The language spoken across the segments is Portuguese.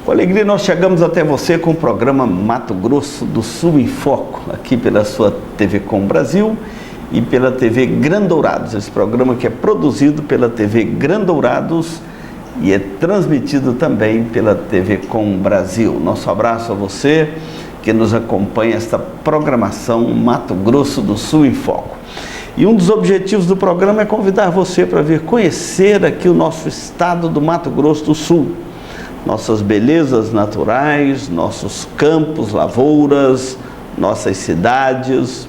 Com alegria nós chegamos até você com o programa Mato Grosso do Sul em Foco, aqui pela sua TV Com Brasil e pela TV Grandourados. Esse programa que é produzido pela TV Grandourados e é transmitido também pela TV Com Brasil. Nosso abraço a você que nos acompanha esta programação Mato Grosso do Sul em Foco. E um dos objetivos do programa é convidar você para vir conhecer aqui o nosso estado do Mato Grosso do Sul. Nossas belezas naturais, nossos campos, lavouras, nossas cidades.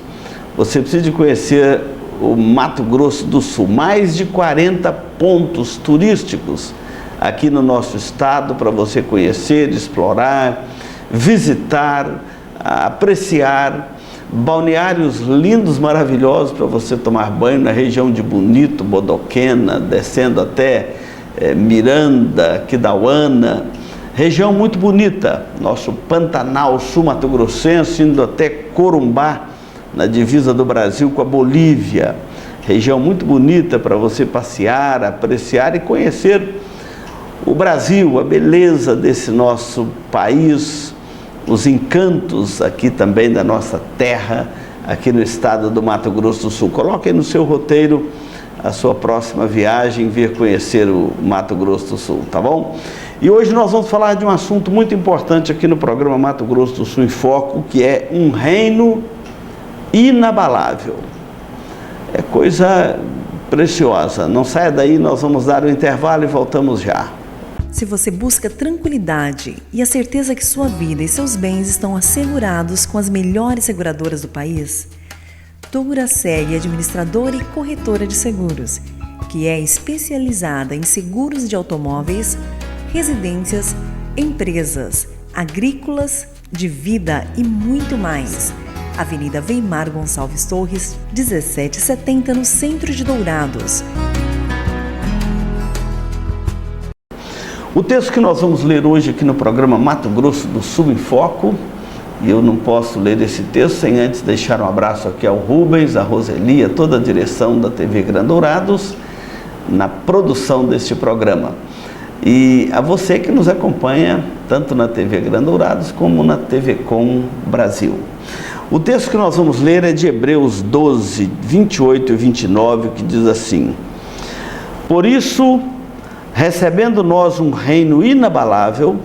Você precisa de conhecer o Mato Grosso do Sul. Mais de 40 pontos turísticos aqui no nosso estado para você conhecer, explorar, visitar, apreciar. Balneários lindos, maravilhosos para você tomar banho na região de Bonito, Bodoquena, descendo até Miranda, Quidauana, região muito bonita, nosso Pantanal sul-mato-grossense, indo até Corumbá, na divisa do Brasil com a Bolívia, região muito bonita para você passear, apreciar e conhecer o Brasil, a beleza desse nosso país, os encantos aqui também da nossa terra, aqui no estado do Mato Grosso do Sul. Coloque aí no seu roteiro a sua próxima viagem, vir conhecer o Mato Grosso do Sul, tá bom? E hoje nós vamos falar de um assunto muito importante aqui no programa Mato Grosso do Sul em Foco, que é um reino inabalável. É coisa preciosa. Não saia daí, nós vamos dar um intervalo e voltamos já. Se você busca tranquilidade e a certeza que sua vida e seus bens estão assegurados com as melhores seguradoras do país, Touraseg, administradora e corretora de seguros, que é especializada em seguros de automóveis, residências, empresas, agrícolas, de vida e muito mais. Avenida Weimar Gonçalves Torres, 1770, no centro de Dourados. O texto que nós vamos ler hoje aqui no programa Mato Grosso do Sul em Foco, e eu não posso ler esse texto sem antes deixar um abraço aqui ao Rubens, a Roseli, a toda a direção da TV Grandourados, na produção deste programa. E a você que nos acompanha, tanto na TV Grandourados como na TV Com Brasil. O texto que nós vamos ler é de Hebreus 12, 28 e 29, que diz assim: Por isso, recebendo nós um reino inabalável,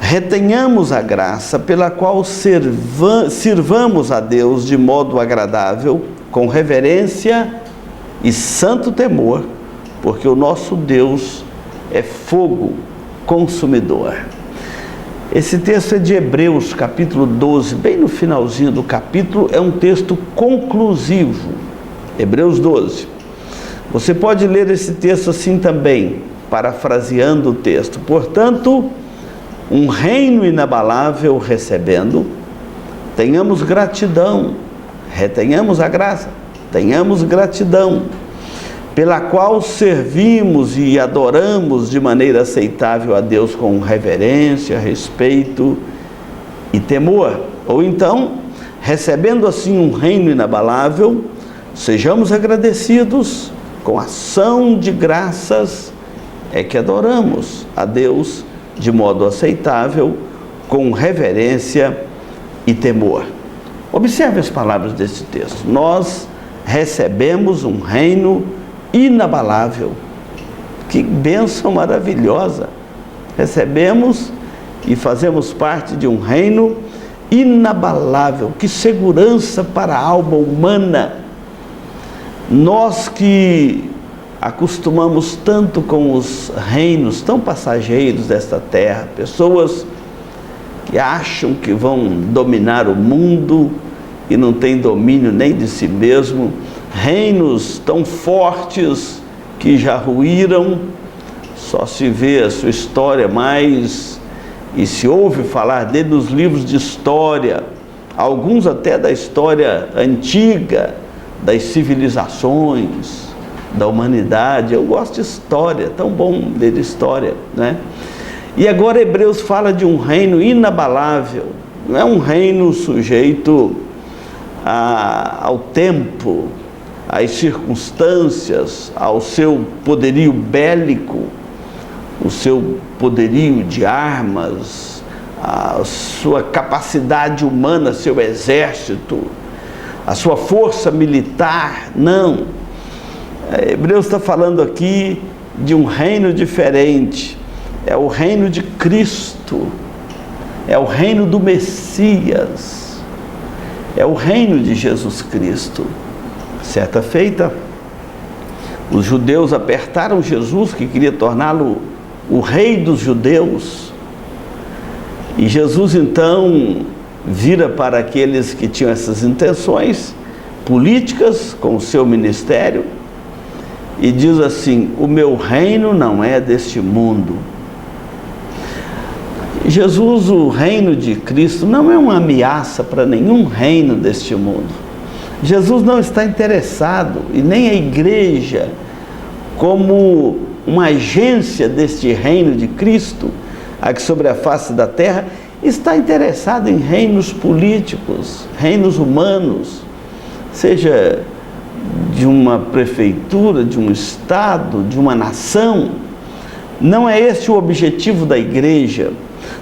retenhamos a graça pela qual sirvamos a Deus de modo agradável, com reverência e santo temor, porque o nosso Deus é fogo consumidor. Esse texto é de Hebreus, capítulo 12, bem no finalzinho do capítulo, é um texto conclusivo. Hebreus 12. Você pode ler esse texto assim também, parafraseando o texto. Portanto, um reino inabalável recebendo, tenhamos gratidão, retenhamos a graça, tenhamos gratidão, pela qual servimos e adoramos de maneira aceitável a Deus com reverência, respeito e temor. Ou então, recebendo assim um reino inabalável, sejamos agradecidos, com ação de graças é que adoramos a Deus de modo aceitável, com reverência e temor. Observe as palavras desse texto. Nós recebemos um reino inabalável. Que bênção maravilhosa! Recebemos e fazemos parte de um reino inabalável. Que segurança para a alma humana! Nós que acostumamos tanto com os reinos tão passageiros desta terra, pessoas que acham que vão dominar o mundo e não têm domínio nem de si mesmo, reinos tão fortes que já ruíram, só se vê a sua história mais e se ouve falar dele nos livros de história, alguns até da história antiga, das civilizações, da humanidade. Eu gosto de história, tão bom ler história, né? E agora Hebreus fala de um reino inabalável, não é um reino sujeito ao tempo, às circunstâncias, ao seu poderio bélico, o seu poderio de armas, a sua capacidade humana, seu exército, a sua força militar. Não. Hebreus está falando aqui de um reino diferente. É o reino de Cristo, é o reino do Messias, é o reino de Jesus Cristo. Certa feita, os judeus apertaram Jesus, que queria torná-lo o rei dos judeus, e Jesus então vira para aqueles que tinham essas intenções políticas com o seu ministério e diz assim: o meu reino não é deste mundo. Jesus, o reino de Cristo, não é uma ameaça para nenhum reino deste mundo. Jesus não está interessado, e nem a igreja, como uma agência deste reino de Cristo, aqui sobre a face da terra, está interessado em reinos políticos, reinos humanos, seja de uma prefeitura, de um estado, de uma nação. Não é este o objetivo da igreja.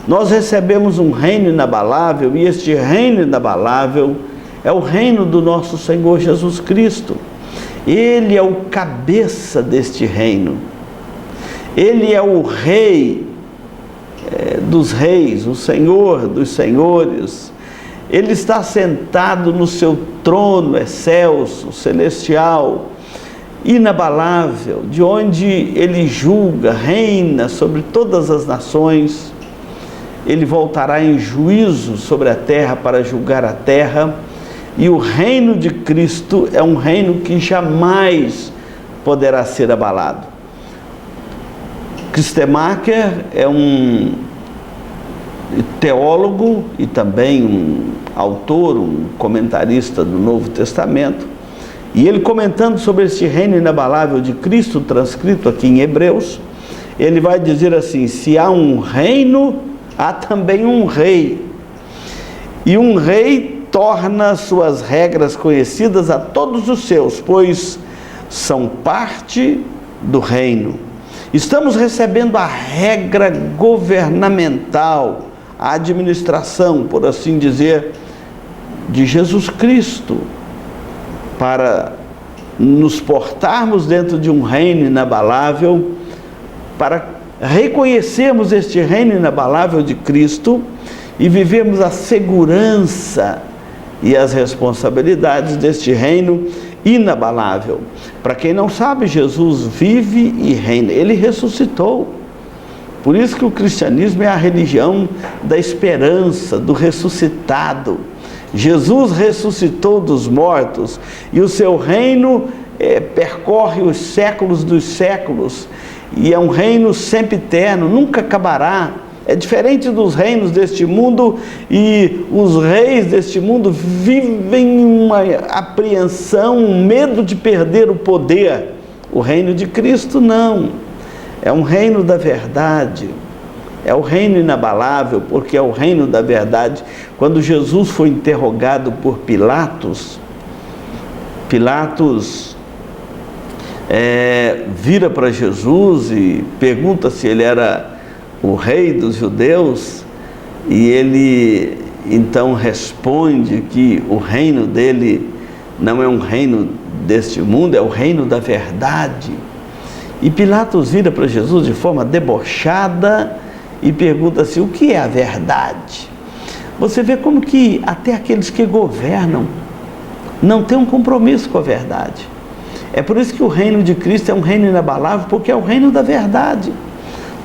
Nós recebemos um reino inabalável, e este reino inabalável é o reino do nosso Senhor Jesus Cristo. Ele é o cabeça deste reino. Ele é o rei dos reis, o Senhor dos senhores. Ele está sentado no seu trono excelso, celestial, inabalável, de onde ele julga, reina sobre todas as nações. Ele voltará em juízo sobre a terra para julgar a terra, e o reino de Cristo é um reino que jamais poderá ser abalado. Christemacher é um teólogo e também um autor, um comentarista do Novo Testamento, e ele, comentando sobre este reino inabalável de Cristo, transcrito aqui em Hebreus, ele vai dizer assim: se há um reino, há também um rei, e um rei torna suas regras conhecidas a todos os seus, pois são parte do reino. Estamos recebendo a regra governamental, a administração, por assim dizer, de Jesus Cristo, para nos portarmos dentro de um reino inabalável, para reconhecermos este reino inabalável de Cristo e vivermos a segurança e as responsabilidades deste reino inabalável. Para quem não sabe, Jesus vive e reina. Ele ressuscitou. Por isso que o cristianismo é a religião da esperança, do ressuscitado. Jesus ressuscitou dos mortos e o seu reino percorre os séculos dos séculos, e é um reino sempre eterno, nunca acabará. É diferente dos reinos deste mundo, e os reis deste mundo vivem uma apreensão, um medo de perder o poder. O reino de Cristo não. É um reino da verdade, é o reino inabalável, porque é o reino da verdade. Quando Jesus foi interrogado por Pilatos, vira para Jesus e pergunta se ele era o rei dos judeus, e ele então responde que o reino dele não é um reino deste mundo, é o reino da verdade. E Pilatos vira para Jesus de forma debochada e pergunta assim: o que é a verdade? Você vê como que até aqueles que governam não têm um compromisso com a verdade. É por isso que o reino de Cristo é um reino inabalável, porque é o reino da verdade.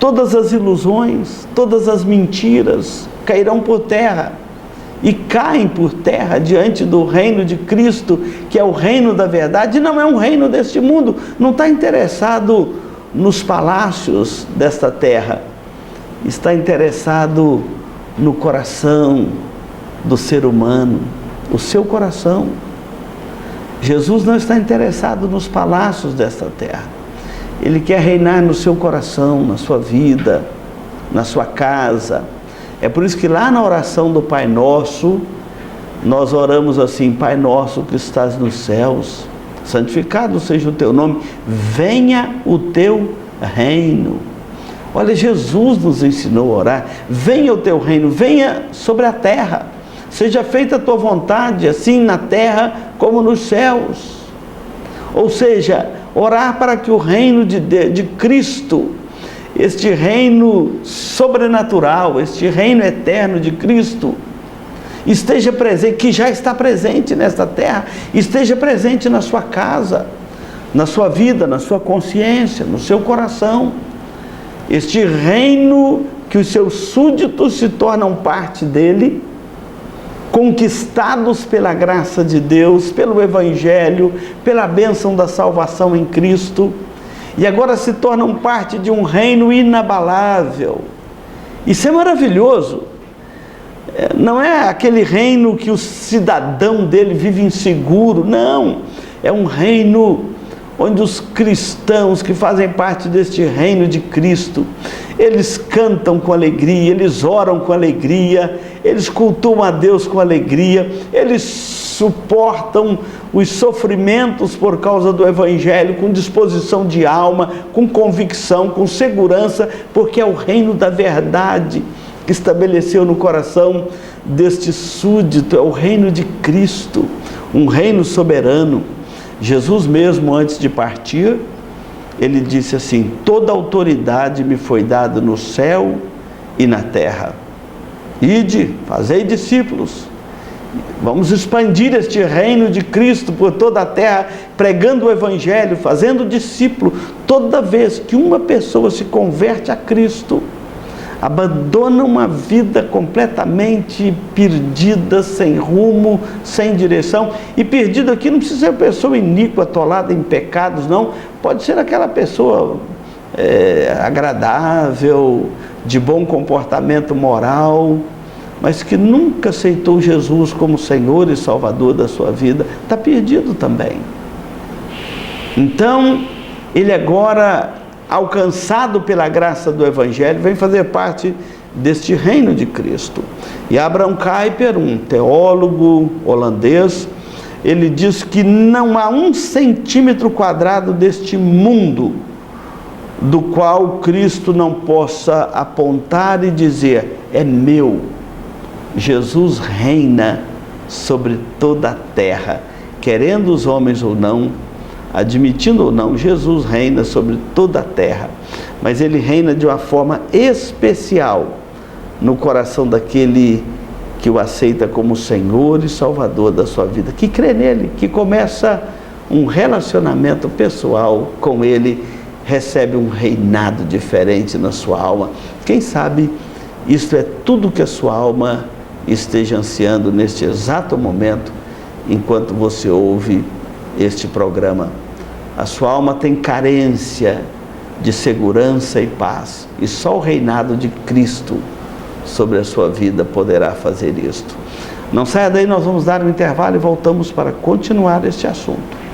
Todas as ilusões, todas as mentiras cairão por terra, e caem por terra diante do reino de Cristo, que é o reino da verdade. E não é um reino deste mundo, não está interessado nos palácios desta terra, está interessado no coração do ser humano, o seu coração. Jesus não está interessado nos palácios desta terra. Ele quer reinar no seu coração, na sua vida, na sua casa. É por isso que lá na oração do Pai Nosso, nós oramos assim: Pai Nosso que estás nos céus, santificado seja o teu nome, venha o teu reino. Olha, Jesus nos ensinou a orar: venha o teu reino, venha sobre a terra, seja feita a tua vontade, assim na terra como nos céus. Ou seja, orar para que o reino de Cristo, este reino sobrenatural, este reino eterno de Cristo, esteja presente, que já está presente nesta terra, esteja presente na sua casa, na sua vida, na sua consciência, no seu coração. Este reino que os seus súditos se tornam parte dele, conquistados pela graça de Deus, pelo Evangelho, pela bênção da salvação em Cristo, e agora se tornam parte de um reino inabalável. Isso é maravilhoso. Não é aquele reino que o cidadão dele vive inseguro, não. É um reino onde os cristãos que fazem parte deste reino de Cristo, eles cantam com alegria, eles oram com alegria, eles cultuam a Deus com alegria, eles suportam os sofrimentos por causa do Evangelho com disposição de alma, com convicção, com segurança, porque é o reino da verdade que estabeleceu no coração deste súdito, é o reino de Cristo, um reino soberano. Jesus mesmo, antes de partir, ele disse assim: toda autoridade me foi dada no céu e na terra. Ide, fazei discípulos. Vamos expandir este reino de Cristo por toda a terra, pregando o Evangelho, fazendo discípulo. Toda vez que uma pessoa se converte a Cristo, abandona uma vida completamente perdida, sem rumo, sem direção. E perdido aqui não precisa ser uma pessoa iníqua, atolada em pecados, não. Pode ser aquela pessoa agradável, de bom comportamento moral, mas que nunca aceitou Jesus como Senhor e Salvador da sua vida. Está perdido também. Então, ele agora, alcançado pela graça do Evangelho, vem fazer parte deste reino de Cristo. E Abraham Kuyper, um teólogo holandês, ele diz que não há 1 centímetro quadrado deste mundo do qual Cristo não possa apontar e dizer: é meu. Jesus reina sobre toda a terra, querendo os homens ou não, admitindo ou não, Jesus reina sobre toda a terra, mas ele reina de uma forma especial no coração daquele que o aceita como Senhor e Salvador da sua vida, que crê nele, que começa um relacionamento pessoal com ele, recebe um reinado diferente na sua alma. Quem sabe isto é tudo que a sua alma esteja ansiando neste exato momento, enquanto você ouve este programa. A sua alma tem carência de segurança e paz, e só o reinado de Cristo sobre a sua vida poderá fazer isto. Não saia daí, nós vamos dar um intervalo e voltamos para continuar este assunto.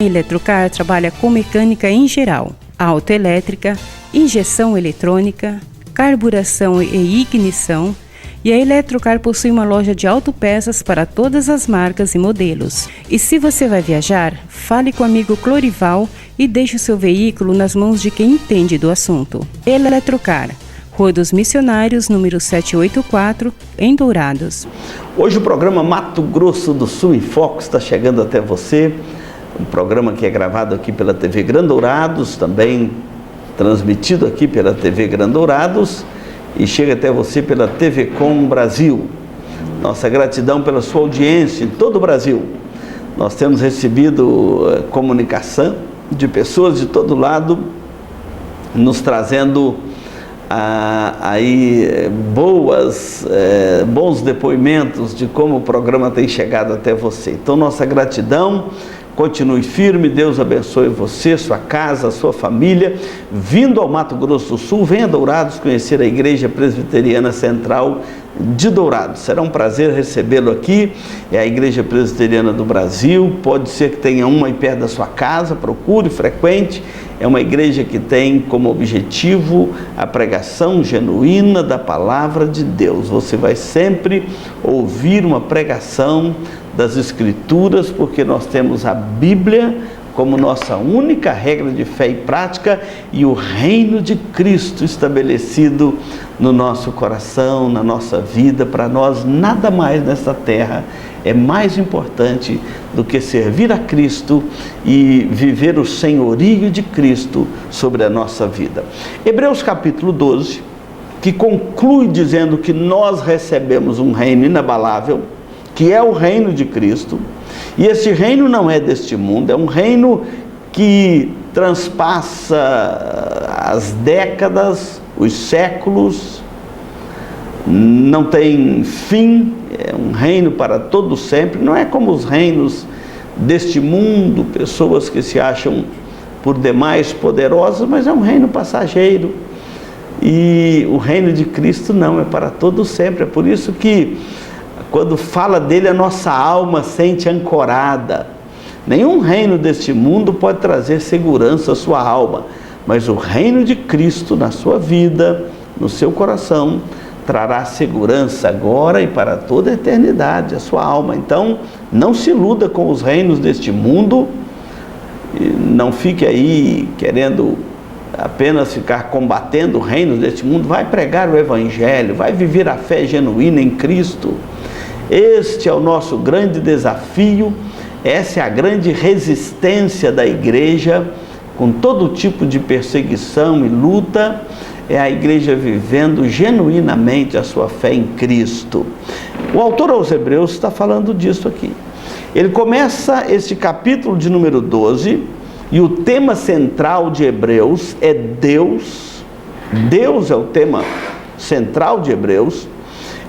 A Eletrocar trabalha com mecânica em geral, autoelétrica, injeção eletrônica, carburação e ignição, e a Eletrocar possui uma loja de autopeças para todas as marcas e modelos. E se você vai viajar, fale com o amigo Clorival e deixe o seu veículo nas mãos de quem entende do assunto. Eletrocar, Rua dos Missionários, número 784, em Dourados. Hoje o programa Mato Grosso do Sul em Foco está chegando até você. Um programa que é gravado aqui pela TV Grandourados, também transmitido aqui pela TV Grandourados, e chega até você pela TV Com Brasil. Nossa gratidão pela sua audiência em todo o Brasil. Nós temos recebido comunicação de pessoas de todo lado, nos trazendo bons depoimentos de como o programa tem chegado até você. Então, nossa gratidão. Continue firme, Deus abençoe você, sua casa, sua família. Vindo ao Mato Grosso do Sul, venha a Dourados conhecer a Igreja Presbiteriana Central de Dourados. Será um prazer recebê-lo aqui. É a Igreja Presbiteriana do Brasil. Pode ser que tenha uma aí perto da sua casa, procure, frequente. É uma igreja que tem como objetivo a pregação genuína da palavra de Deus. Você vai sempre ouvir uma pregação das Escrituras, porque nós temos a Bíblia como nossa única regra de fé e prática, e o reino de Cristo estabelecido no nosso coração, na nossa vida. Para nós, nada mais nessa terra é mais importante do que servir a Cristo e viver o senhorio de Cristo sobre a nossa vida. Hebreus capítulo 12, que conclui dizendo que nós recebemos um reino inabalável, que é o reino de Cristo, e esse reino não é deste mundo, é um reino que transpassa as décadas, os séculos, não tem fim, é um reino para todo sempre. Não é como os reinos deste mundo, pessoas que se acham por demais poderosas, mas é um reino passageiro. E o reino de Cristo não, é para todo sempre. É por isso que quando fala dele, a nossa alma sente ancorada. Nenhum reino deste mundo pode trazer segurança à sua alma, mas o reino de Cristo na sua vida, no seu coração, trará segurança agora e para toda a eternidade à sua alma. Então, não se iluda com os reinos deste mundo, não fique aí querendo apenas ficar combatendo reinos deste mundo. Vai pregar o Evangelho, vai viver a fé genuína em Cristo. Este é o nosso grande desafio, essa é a grande resistência da igreja, com todo tipo de perseguição e luta, é a igreja vivendo genuinamente a sua fé em Cristo. O autor aos Hebreus está falando disso aqui. Ele começa este capítulo de número 12, e o tema central de Hebreus é Deus. Deus é o tema central de Hebreus.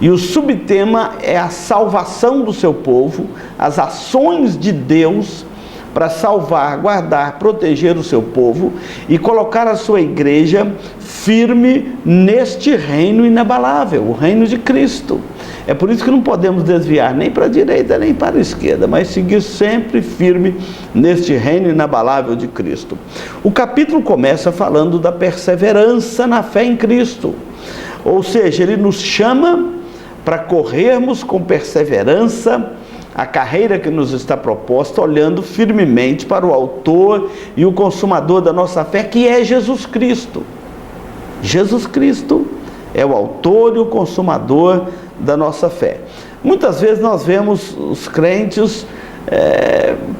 E o subtema é a salvação do seu povo, as ações de Deus para salvar, guardar, proteger o seu povo e colocar a sua igreja firme neste reino inabalável, o reino de Cristo. É por isso que não podemos desviar nem para a direita nem para a esquerda, mas seguir sempre firme neste reino inabalável de Cristo. O capítulo começa falando da perseverança na fé em Cristo, ou seja, ele nos chama para corrermos com perseverança a carreira que nos está proposta, olhando firmemente para o autor e o consumador da nossa fé, que é Jesus Cristo. Jesus Cristo é o autor e o consumador da nossa fé. Muitas vezes nós vemos os crentes,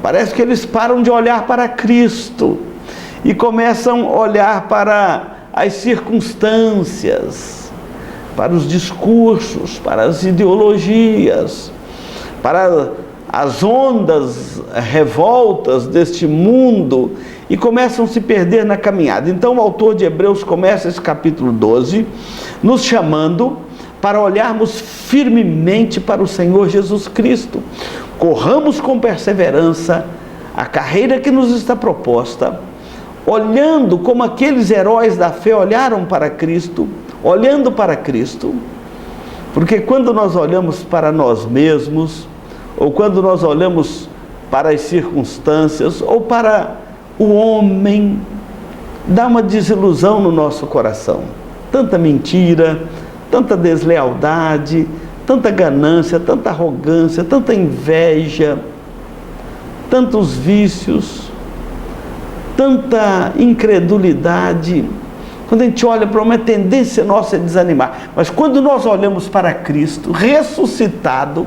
parece que eles param de olhar para Cristo e começam a olhar para as circunstâncias, para os discursos, para as ideologias, para as ondas revoltas deste mundo, e começam a se perder na caminhada. Então o autor de Hebreus começa esse capítulo 12 nos chamando para olharmos firmemente para o Senhor Jesus Cristo. Corramos com perseverança a carreira que nos está proposta, olhando como aqueles heróis da fé olharam para Cristo, olhando para Cristo, porque quando nós olhamos para nós mesmos, ou quando nós olhamos para as circunstâncias, ou para o homem, dá uma desilusão no nosso coração. Tanta mentira, tanta deslealdade, tanta ganância, tanta arrogância, tanta inveja, tantos vícios, tanta incredulidade. Quando a gente olha para uma tendência nossa é desanimar. Mas quando nós olhamos para Cristo ressuscitado,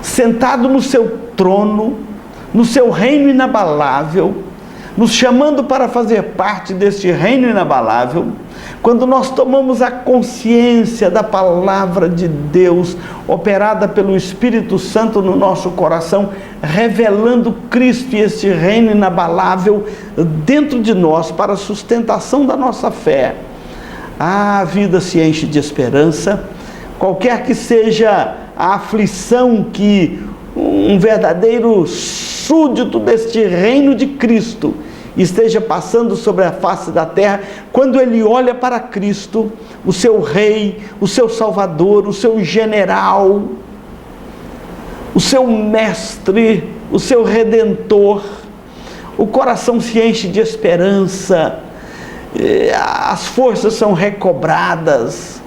sentado no seu trono, no seu reino inabalável, nos chamando para fazer parte deste reino inabalável, quando nós tomamos a consciência da palavra de Deus, operada pelo Espírito Santo no nosso coração, revelando Cristo e este reino inabalável dentro de nós para a sustentação da nossa fé, a vida se enche de esperança. Qualquer que seja a aflição que um verdadeiro súdito deste reino de Cristo esteja passando sobre a face da terra, quando ele olha para Cristo, o seu rei, o seu salvador, o seu general, o seu mestre, o seu redentor, o coração se enche de esperança, as forças são recobradas.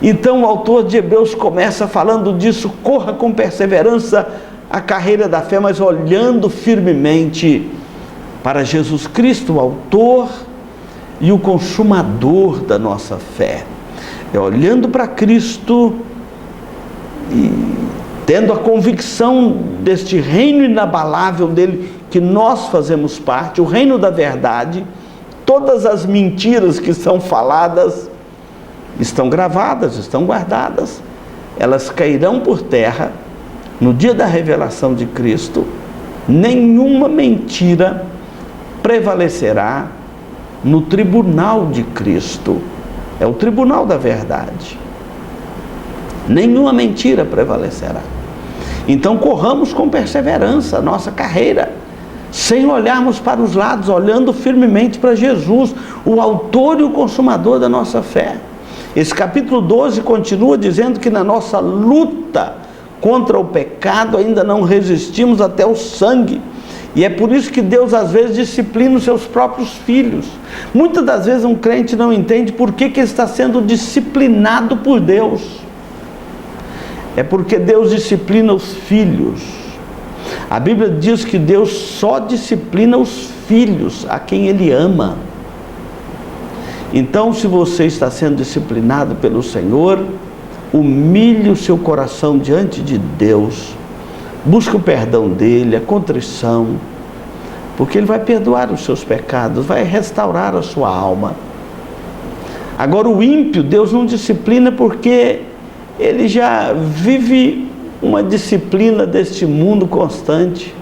Então o autor de Hebreus começa falando disso: corra com perseverança a carreira da fé, mas olhando firmemente para Jesus Cristo, o autor e o consumador da nossa fé. É olhando para Cristo e tendo a convicção deste reino inabalável dele, que nós fazemos parte, o reino da verdade. Todas as mentiras que são faladas estão gravadas, estão guardadas. Elas cairão por terra no dia da revelação de Cristo. Nenhuma mentira prevalecerá no tribunal de Cristo. É o tribunal da verdade. Nenhuma mentira prevalecerá. Então corramos com perseverança a nossa carreira, sem olharmos para os lados, olhando firmemente para Jesus, o autor e o consumador da nossa fé. Esse capítulo 12 continua dizendo que na nossa luta contra o pecado ainda não resistimos até o sangue. E é por isso que Deus às vezes disciplina os seus próprios filhos. Muitas das vezes um crente não entende por que ele está sendo disciplinado por Deus. É porque Deus disciplina os filhos. A Bíblia diz que Deus só disciplina os filhos a quem Ele ama. Então, se você está sendo disciplinado pelo Senhor, humilhe o seu coração diante de Deus. Busque o perdão dEle, a contrição, porque Ele vai perdoar os seus pecados, vai restaurar a sua alma. Agora, o ímpio, Deus não disciplina porque ele já vive uma disciplina deste mundo constante.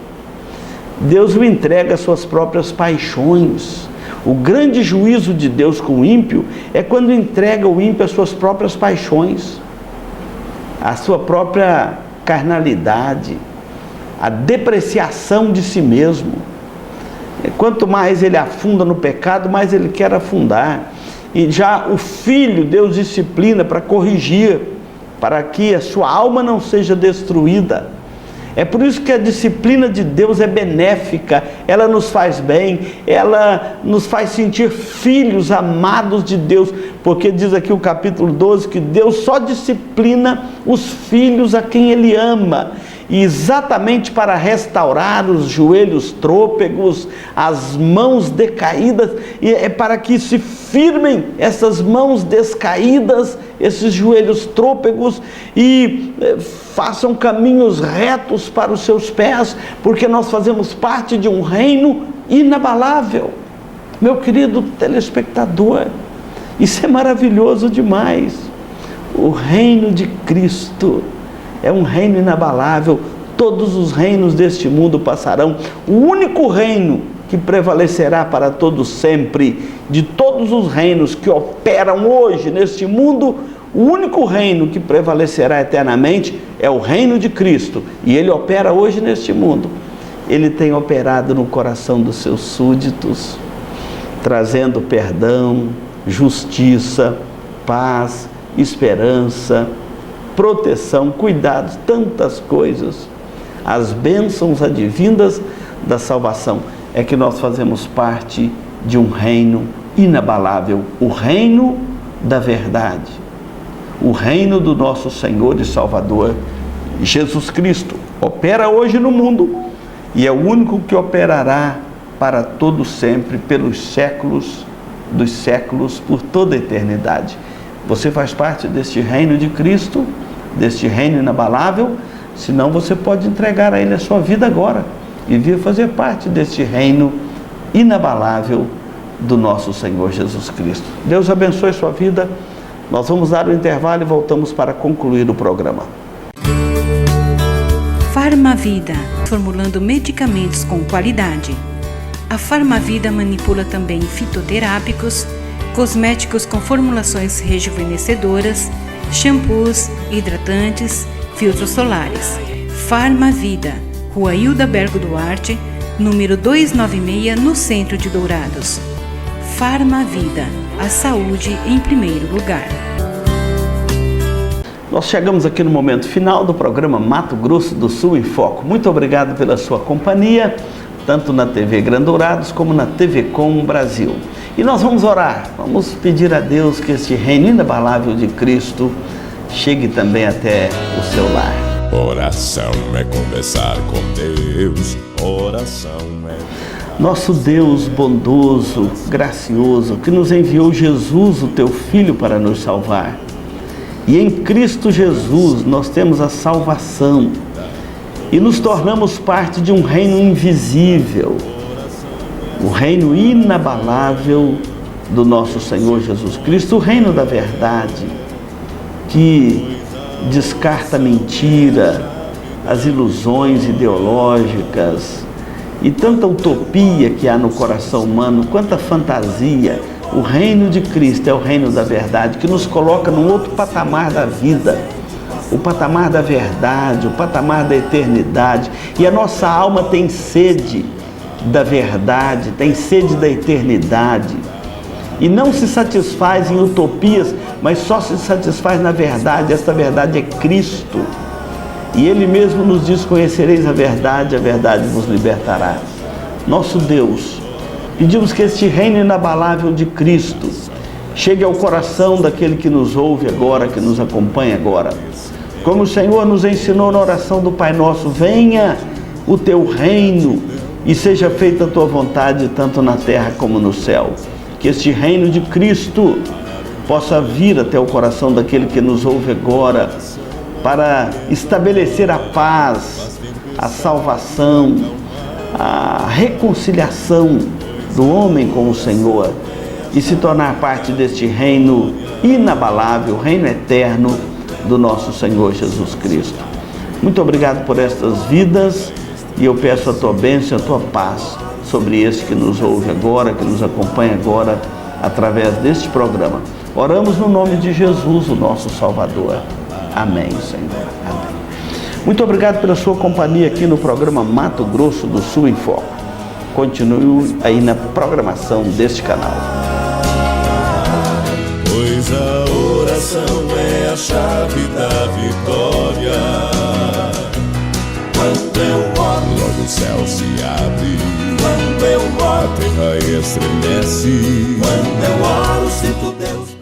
Deus o entrega às suas próprias paixões. O grande juízo de Deus com o ímpio é quando entrega o ímpio às suas próprias paixões, à sua própria carnalidade, a depreciação de si mesmo. Quanto mais ele afunda no pecado, mais ele quer afundar. E já o filho, Deus disciplina para corrigir, para que a sua alma não seja destruída. É por isso que a disciplina de Deus é benéfica, ela nos faz bem, ela nos faz sentir filhos amados de Deus, porque diz aqui o capítulo 12 que Deus só disciplina os filhos a quem Ele ama, e exatamente para restaurar os joelhos trôpegos, as mãos decaídas, e é para que se firmem essas mãos descaídas, esses joelhos trôpegos, e façam caminhos retos para os seus pés, porque nós fazemos parte de um reino inabalável. Meu querido telespectador, isso é maravilhoso demais. O reino de Cristo é um reino inabalável. Todos os reinos deste mundo passarão. O único reino que prevalecerá para todos sempre, de todos os reinos que operam hoje neste mundo, o único reino que prevalecerá eternamente é o reino de Cristo. E Ele opera hoje neste mundo. Ele tem operado no coração dos seus súditos, trazendo perdão, justiça, paz, esperança, proteção, cuidados, tantas coisas. As bênçãos advindas da salvação. É que nós fazemos parte de um reino inabalável, o reino da verdade, o reino do nosso Senhor e Salvador Jesus Cristo. Opera hoje no mundo e é o único que operará para todo sempre, pelos séculos dos séculos, por toda a eternidade. Você faz parte deste reino de Cristo, deste reino inabalável. Senão você pode entregar a Ele a sua vida agora e vir fazer parte deste reino inabalável do nosso Senhor Jesus Cristo. Deus abençoe sua vida. Nós vamos dar o intervalo e voltamos para concluir o programa. Farmavida, formulando medicamentos com qualidade. A Farmavida manipula também fitoterápicos, cosméticos com formulações rejuvenescedoras, shampoos, hidratantes, filtros solares. Farmavida, Rua Hilda Bergo Duarte, número 296, no centro de Dourados. Farmavida, a saúde em primeiro lugar. Nós chegamos aqui no momento final do programa Mato Grosso do Sul em Foco. Muito obrigado pela sua companhia, tanto na TV Gran Dourados como na TV Com Brasil. E nós vamos orar, vamos pedir a Deus que este reino inabalável de Cristo chegue também até o seu lar. Oração é conversar com Deus. Oração é... Nosso Deus bondoso, gracioso, que nos enviou Jesus, o teu Filho, para nos salvar. E em Cristo Jesus nós temos a salvação e nos tornamos parte de um reino invisível, o reino inabalável do nosso Senhor Jesus Cristo, o reino da verdade, que descarta a mentira, as ilusões ideológicas e tanta utopia que há no coração humano, quanta fantasia. O reino de Cristo é o reino da verdade, que nos coloca num outro patamar da vida, o patamar da verdade, o patamar da eternidade. E a nossa alma tem sede da verdade, tem sede da eternidade. E não se satisfaz em utopias, mas só se satisfaz na verdade. Esta verdade é Cristo. E Ele mesmo nos diz: conhecereis a verdade vos libertará. Nosso Deus, pedimos que este reino inabalável de Cristo chegue ao coração daquele que nos ouve agora, que nos acompanha agora. Como o Senhor nos ensinou na oração do Pai Nosso: venha o teu reino e seja feita a tua vontade, tanto na terra como no céu. Que este reino de Cristo possa vir até o coração daquele que nos ouve agora, para estabelecer a paz, a salvação, a reconciliação do homem com o Senhor e se tornar parte deste reino inabalável, reino eterno do nosso Senhor Jesus Cristo. Muito obrigado por estas vidas e eu peço a tua bênção e a tua paz sobre este que nos ouve agora, que nos acompanha agora através deste programa. Oramos no nome de Jesus, o nosso Salvador. Amém, Senhor. Amém. Muito obrigado pela sua companhia aqui no programa Mato Grosso do Sul em Foco. Continue aí na programação deste canal. Pois a oração é a chave da vitória. Quando eu oro, logo o céu se abre. Quando eu oro, a terra estremece. Quando eu oro, sinto Deus.